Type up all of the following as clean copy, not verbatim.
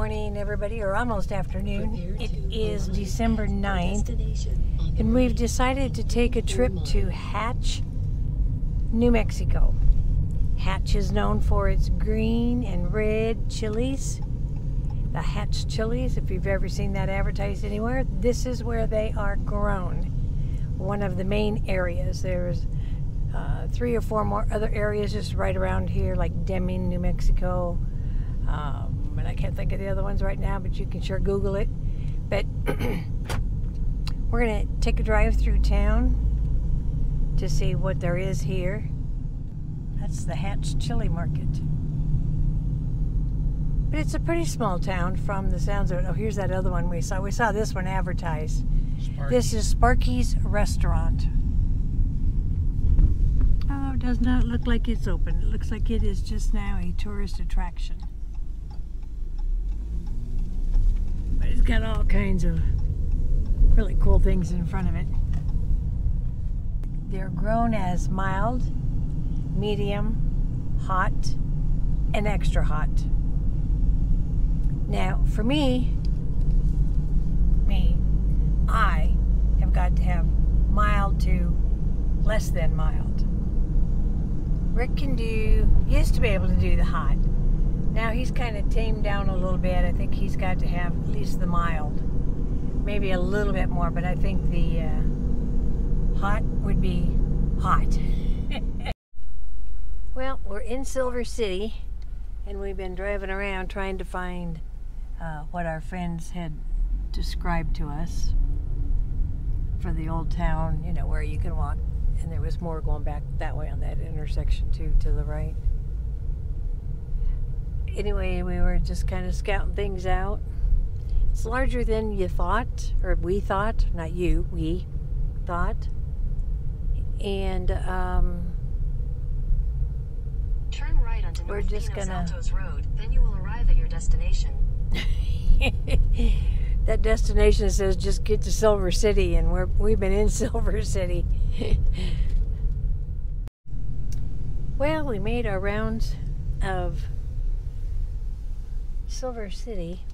morning, everybody, or almost afternoon. It is December 9th, and we've decided to take a trip to Hatch, New Mexico. Hatch is known for its green and red chilies. The Hatch chilies, if you've ever seen that advertised anywhere, this is where they are grown. One of the main areas. There's 3 or 4 more other areas just right around here, like Deming, New Mexico. And I can't think of the other ones right now, but you can sure Google it. But we're going to take a drive through town to see what there is here. That's the Hatch Chili Market. But it's a pretty small town from the sounds of it. Oh, here's that other one we saw. We saw this one advertised. Sparky's. This is Sparky's Restaurant. Oh, it does not look like it's open. It looks like it is just now a tourist attraction. But it's got all kinds of really cool things in front of it. They're grown as mild, medium, hot, and extra hot. Now, for me, I have got to have mild to less than mild. Rick used to be able to do the hot. Now he's kind of tamed down a little bit. I think he's got to have at least the mild. Maybe a little bit more, but I think the hot would be hot. Well, we're in Silver City, and we've been driving around trying to find what our friends had described to us for the old town, you know, where you can walk. And there was more going back that way on that intersection too, to the right. Anyway, we were just kind of scouting things out. It's larger than you thought, or we thought, not you, we thought. And turn right onto North Pinos Altos Road, then you will arrive at your destination. That destination says just get to Silver City, and we've been in Silver City. Well, we made our rounds of Silver City.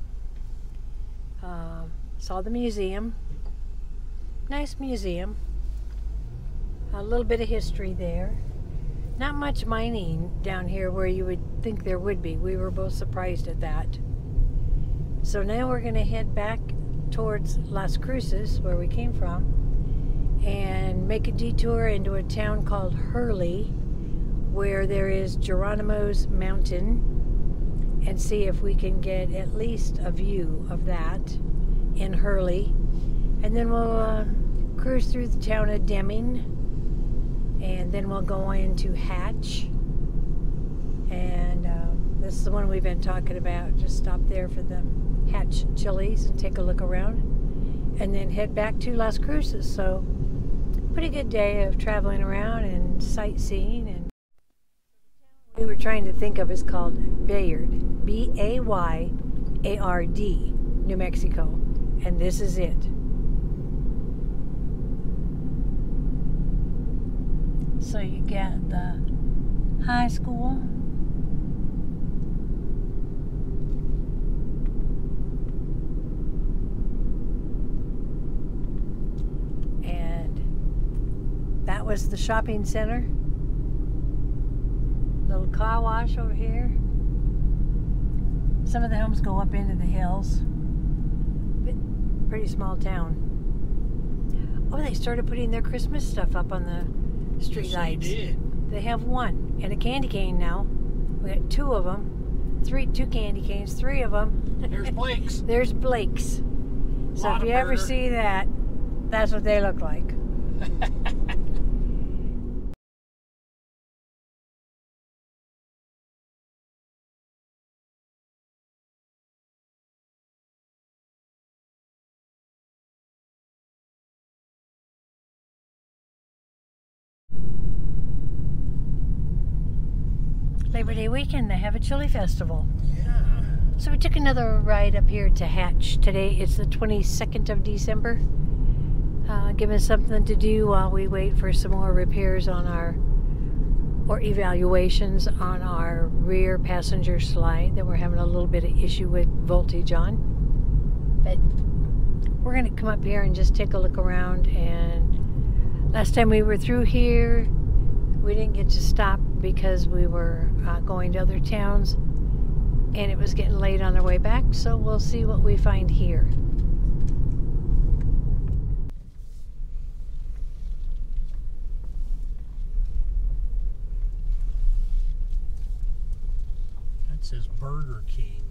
Saw the museum. Nice museum. A little bit of history there. Not much mining down here where you would think there would be. We were both surprised at that. So now we're going to head back towards Las Cruces, where we came from, and make a detour into a town called Hurley, where there is Geronimo's Mountain, and see if we can get at least a view of that in Hurley. And then we'll cruise through the town of Deming, and then we'll go into Hatch. And this is the one we've been talking about. Just stop there for the Hatch chilies and take a look around, and then head back to Las Cruces. So pretty good day of traveling around and sightseeing. And we were trying to think of is called Bayard, B-A-Y-A-R-D, New Mexico, and this is it. So you get the high school, that was the shopping center. Little car wash over here. Some of the homes go up into the hills. Pretty small town. Oh, they started putting their Christmas stuff up on the street lights. They did. They have one and a candy cane now. We got 2 of them. 2 candy canes, 3 of them. There's Blake's. There's Blake's. So if you ever see that, that's what they look like. Labor Day weekend, they have a chili festival. Yeah. So we took another ride up here to Hatch. Today it's the 22nd of December. Give us something to do while we wait for some more repairs on our or evaluations on our rear passenger slide that we're having a little bit of issue with voltage on. But we're going to come up here and just take a look around. And last time we were through here, we didn't get to stop because we were going to other towns and it was getting late on our way back, so we'll see what we find here. That says Burger King.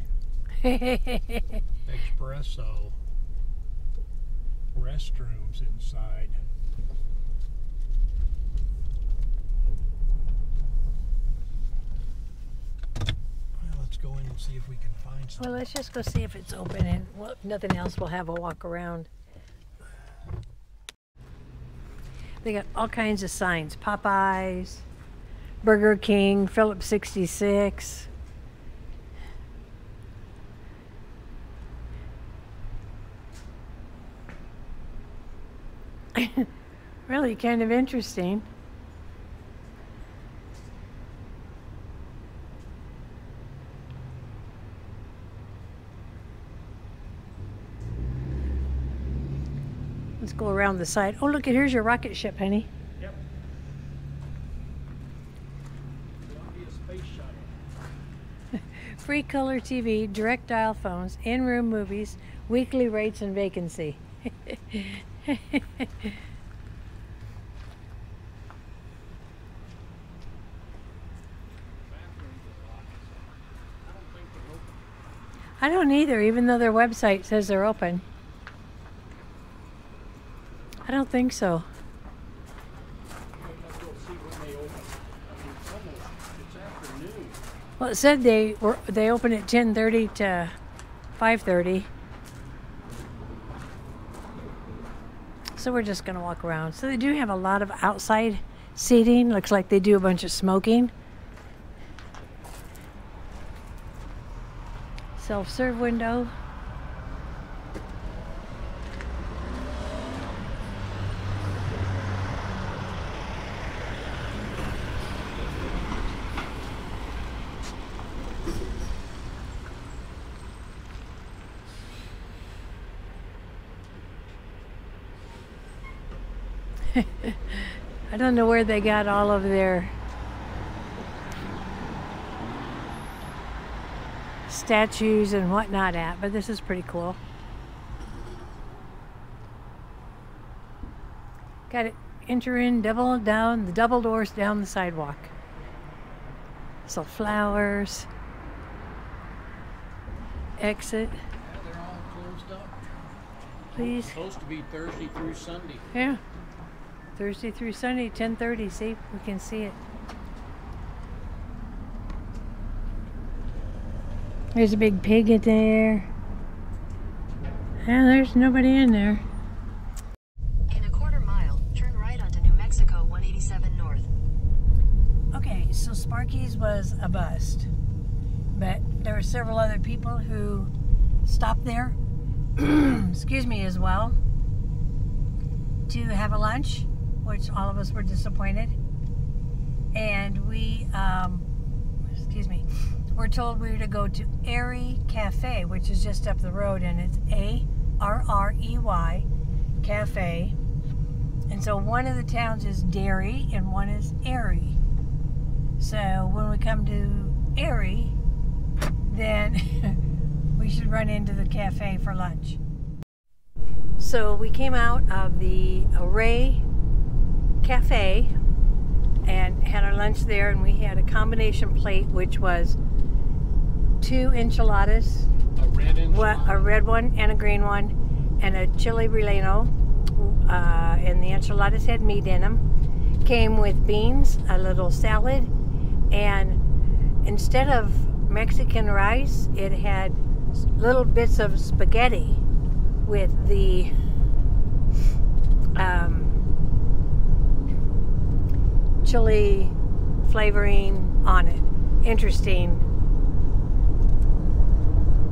Espresso. Restrooms inside. Let's go in and see if we can find something. Well, let's just go see if it's open, and well, if nothing else, we'll have a walk around. They got all kinds of signs. Popeyes, Burger King, Phillips 66. Really kind of interesting. Let's go around the side. Oh, look, here's your rocket ship, honey. Yep. Columbia Space Shuttle. Free color TV, direct dial phones, in-room movies, weekly rates, and vacancy. I don't either, even though their website says they're open. I don't think so. Well, it said they open at 10:30 to 5:30. So we're just gonna walk around. So they do have a lot of outside seating. Looks like they do a bunch of smoking. Self-serve window. I don't know where they got all of their statues and whatnot at, but this is pretty cool. Got to enter in, double down, the double doors down the sidewalk. So flowers. Exit. Yeah, they're all closed up. Please. It's supposed to be Thursday through Sunday. Yeah. Thursday through Sunday, 10:30. See, we can see it. There's a big pig in there. And there's nobody in there. In a quarter mile, turn right onto New Mexico 187 North. Okay, so Sparky's was a bust. But there were several other people who stopped there, excuse me, as well, to have a lunch, which all of us were disappointed. And we, excuse me, we're told we were to go to Arrey Cafe, which is just up the road, and it's A-R-R-E-Y Cafe. And so one of the towns is Derry and one is Arrey. So when we come to Arrey, then we should run into the cafe for lunch. So we came out of the Arrey Cafe and had our lunch there, and we had a combination plate, which was 2 enchiladas, A red enchilada. a red one and a green one, and a chili relleno. And the enchiladas had meat in them. Came with beans, a little salad, and instead of Mexican rice, it had little bits of spaghetti with the chili flavoring on it. Interesting.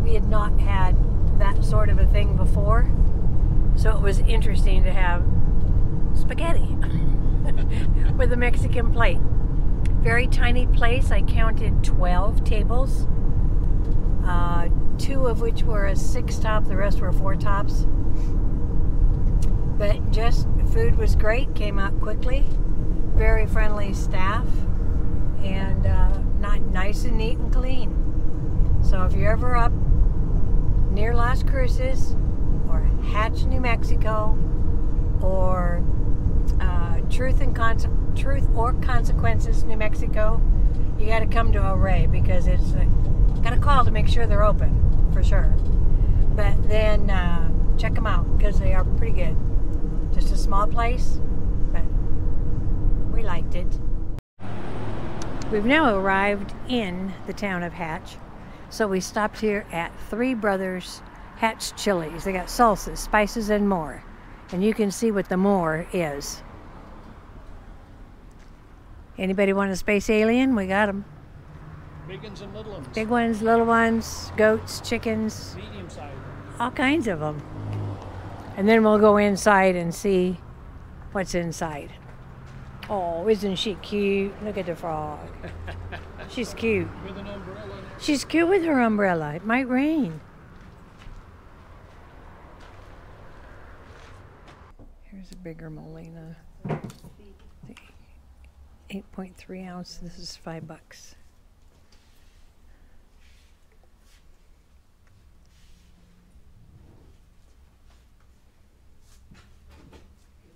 We had not had that sort of a thing before, so it was interesting to have spaghetti with a Mexican plate. Very tiny place. I counted 12 tables, 2 of which were a 6-top, the rest were 4 tops. But just food was great, came out quickly, very friendly staff, and not nice and neat and clean. So if you're ever up near Las Cruces or Hatch, New Mexico, or Truth or Consequences, New Mexico, you got to come to El Rey, because it's got to call to make sure they're open for sure. But then check them out, because they are pretty good. Just a small place, but we liked it. We've now arrived in the town of Hatch, so we stopped here at Three Brothers Hatch Chili's. They got salsas, spices, and more, and you can see what the more is. Anybody want a space alien? We got them. Big ones and little ones. Big ones, little ones, goats, chickens, Medium size. all kinds of them. And then we'll go inside and see what's inside. Oh, isn't she cute? Look at the frog. She's cute. With an umbrella. She's cute with her umbrella. It might rain. Here's a bigger Molina. 8.3 ounce. This is $5.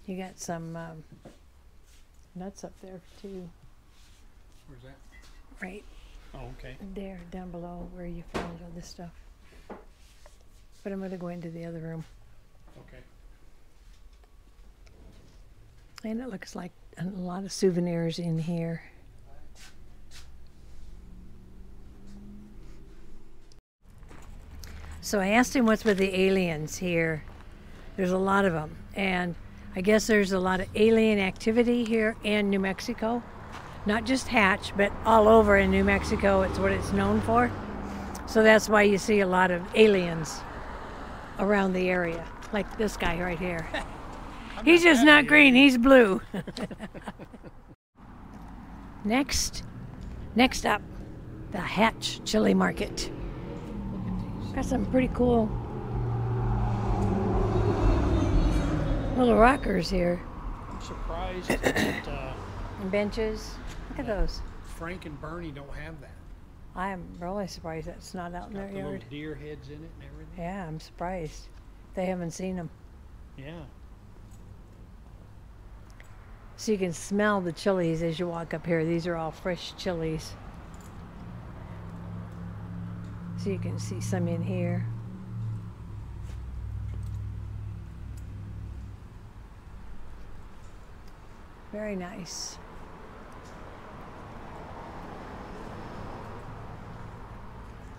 You got some nuts up there too. Where's that? Right Oh, okay. there, down below where you found all this stuff. But I'm going to go into the other room. Okay. And it looks like a lot of souvenirs in here. So I asked him what's with the aliens here. There's a lot of them. And I guess there's a lot of alien activity here in New Mexico. Not just Hatch, but all over in New Mexico. It's what it's known for. So that's why you see a lot of aliens around the area. Like this guy right here. He's just not green, he's blue. Next up, the Hatch Chili Market. Got some pretty cool little rockers here. I'm surprised that And benches. Look at those. Frank and Bernie don't have that. I am really surprised that's not out in Got their the little yard. deer heads in it and everything. Yeah, I'm surprised. They haven't seen them. Yeah. So you can smell the chilies as you walk up here. These are all fresh chilies. So you can see some in here. Very nice.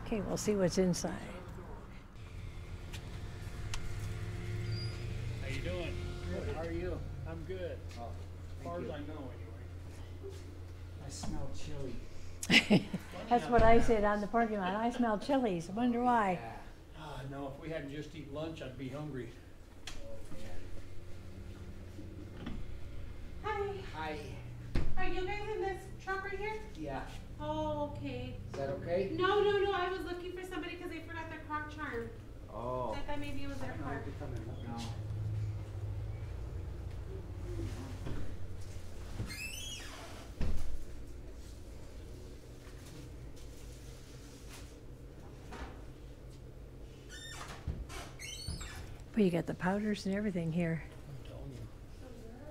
Okay, we'll see what's inside. How you doing? Good. How are you? I'm good. Oh, As far as I know, anyway. I smell chili. That's what I said on the parking lot. I smell chilies. I wonder why. No, if we hadn't just eaten lunch, I'd be hungry. Hi. Hi. Are you guys in this truck right here? Yeah. Oh, okay. Is that okay? No. I was looking for somebody because they forgot their car charm. Oh. I thought maybe it was their car. No. Well, you got the powders and everything here. I'm telling you.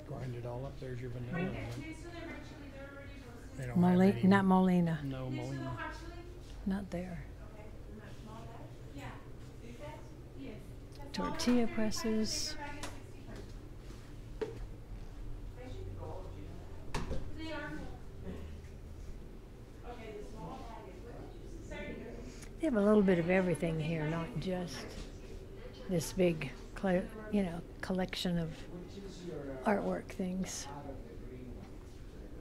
Grind it all up. There's your vanilla. Right there. Can I still have red chili? They're already roasted. They don't have Molina, any. not Molina. No, Can I still Molina. have hot chili? Not there. Yeah. Yes. That's Tortilla all. presses. Bigger bag is 60. They are. Okay, the small bag is 30. They have a little bit of everything here, not just this big, collection of artwork things.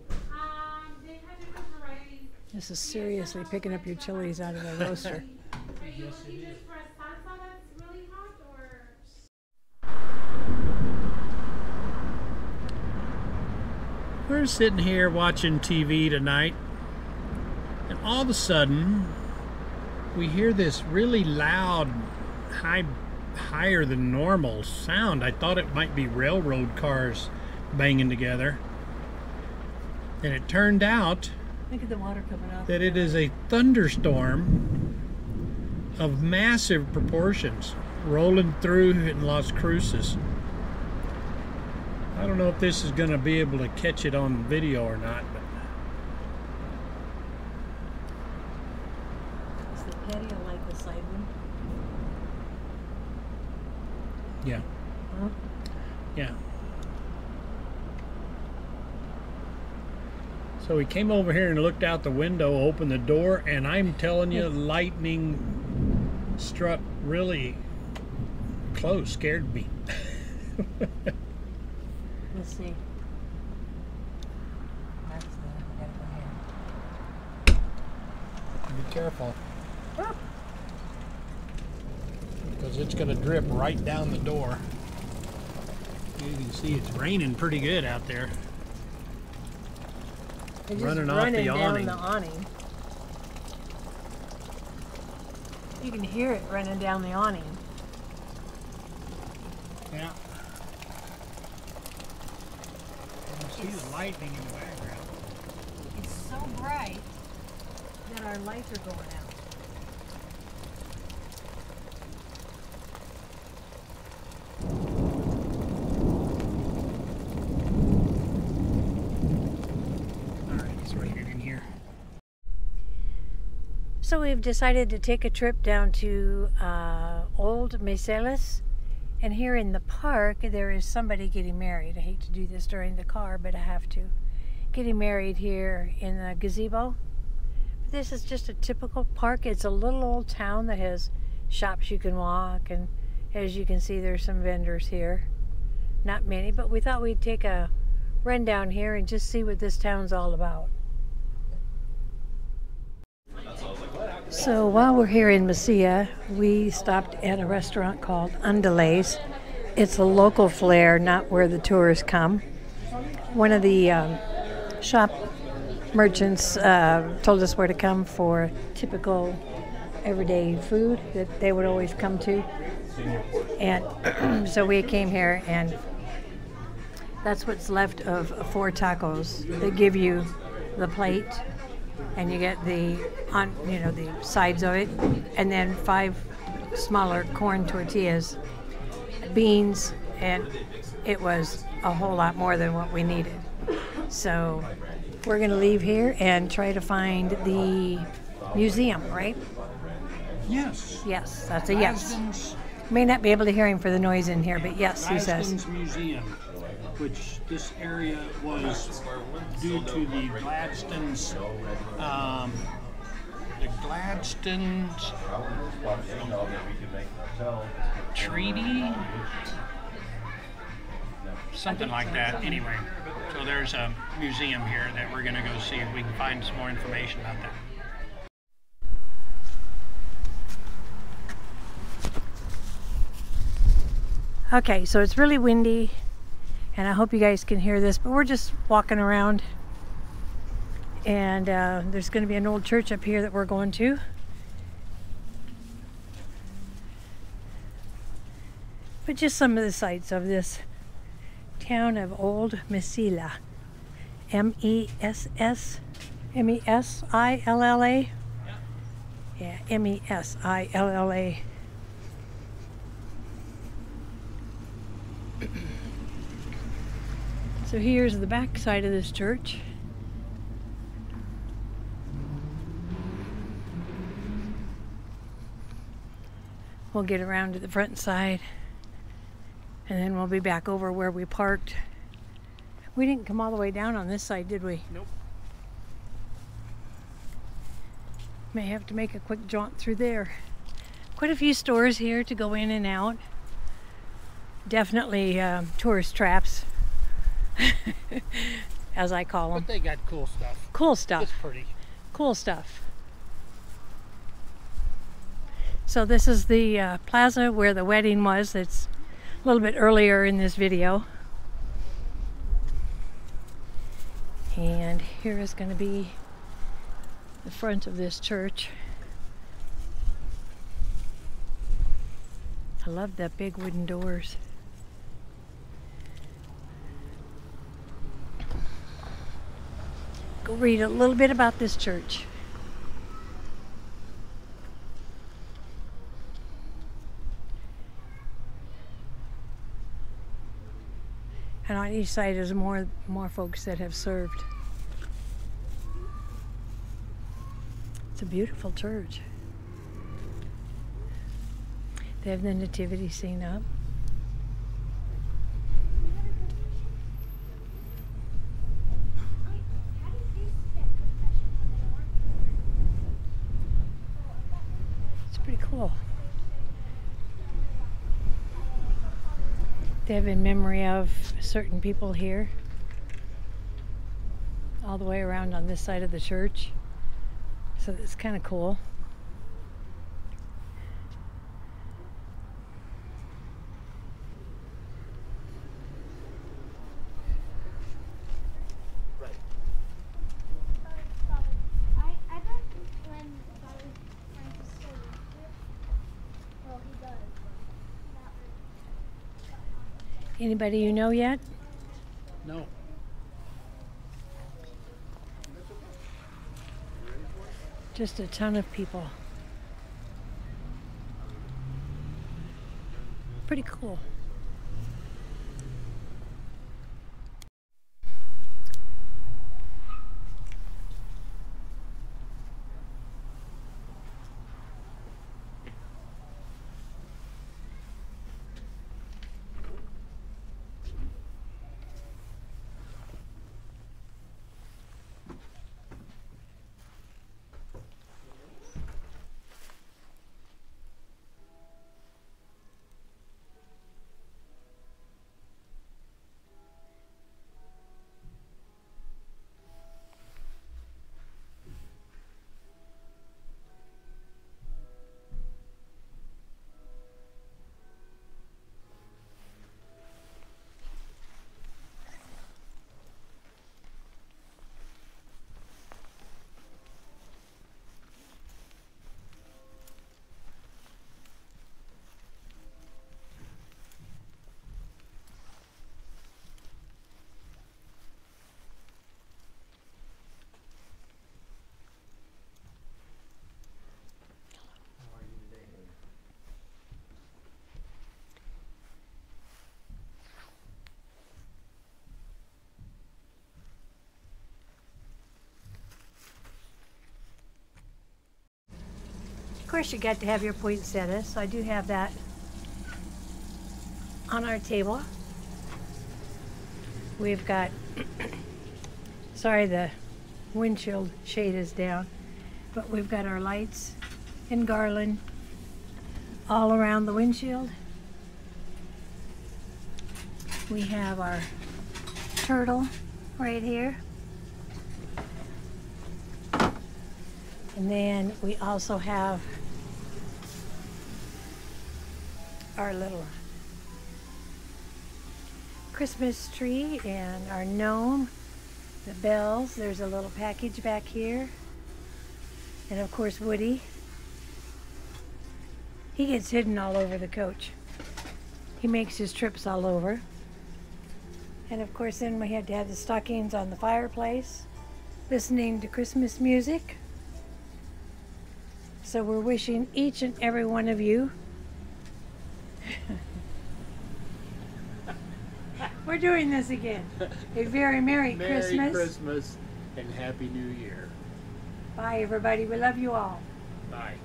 They have different varieties. This is seriously picking up your chilies out of the roaster. Are you looking just for a salsa that's really hot, or? was sitting here watching TV tonight, and all of a sudden we hear this really loud, higher than normal sound. I thought it might be railroad cars banging together, and it turned out Look at the water coming out. that it is a thunderstorm of massive proportions rolling through in Las Cruces. I don't know if this is going to be able to catch it on video or not, but Is the patio like the side one? yeah. Huh? Yeah. So we came over here and looked out the window, opened the door, and I'm telling you, lightning struck really close, scared me. Let's see. That's the, we gotta go here. Be careful. Because it's going to drip right down the door. You can see it's raining pretty good out there. It's just Running off the down awning. the awning. You can hear it running down the awning. Yeah. You can see the lightning in the background. It's so bright that our lights are going out. Alright, it's right here in here. So we've decided to take a trip down to Old Meselas, and here in the park there is somebody getting married. I hate to do this during the car, but I have to. Getting married here in the gazebo. This is just a typical park. It's a little old town that has shops you can walk, and as you can see there's some vendors here. Not many, but we thought we'd take a run down here and just see what this town's all about. So while we're here in Mesilla, we stopped at a restaurant called Undulays. It's a local flair, not where the tourists come. One of the shop merchants told us where to come for typical everyday food that they would always come to. And so we came here, and that's what's left of 4 tacos. They give you the plate, and you get the the sides of it, and then 5 smaller corn tortillas, beans, and it was a whole lot more than what we needed. So we're going to leave here and try to find the museum, right? Yes. Yes, that's a yes. Gladstone's May not be able to hear him for the noise in here, but yes, he says. Gladstone's Museum, which this area was due to the Gladstone's, treaty, something like that. Anyway, so there's a museum here that we're going to go see if we can find some more information about that. Okay, so it's really windy, and I hope you guys can hear this, but we're just walking around, and there's going to be an old church up here that we're going to. But just some of the sights of this town of Old Mesilla. M-E-S-S-M-E-S-I-L-L-A? Yeah, M-E-S-I-L-L-A. So here's the back side of this church. We'll get around to the front side, and then we'll be back over where we parked. We didn't come all the way down on this side, did we? Nope. May have to make a quick jaunt through there. Quite a few stores here to go in and out. Definitely tourist traps, as I call them. But they got cool stuff. Cool stuff. It's pretty. Cool stuff. So this is the plaza where the wedding was. It's a little bit earlier in this video. And here is going to be the front of this church. I love that big wooden doors. Go read a little bit about this church. And on each side is more folks that have served. It's a beautiful church. They have the nativity scene up. It's pretty cool. They have in memory of certain people here, all the way around on this side of the church. So it's kind of cool. Anybody you know yet? No. Just a ton of people. Pretty cool. Of course, you got to have your poinsettia, so I do have that on our table. We've got, sorry, the windshield shade is down, but we've got our lights and garland all around the windshield. We have our turtle right here. And then we also have our little Christmas tree and our gnome, the bells. There's a little package back here. And of course Woody. He gets hidden all over the coach. He makes his trips all over. And of course then we had to have the stockings on the fireplace, listening to Christmas music. So we're wishing each and every one of you we're doing this again. A very Merry Christmas. Merry Christmas and Happy New Year. Bye everybody. We love you all. Bye.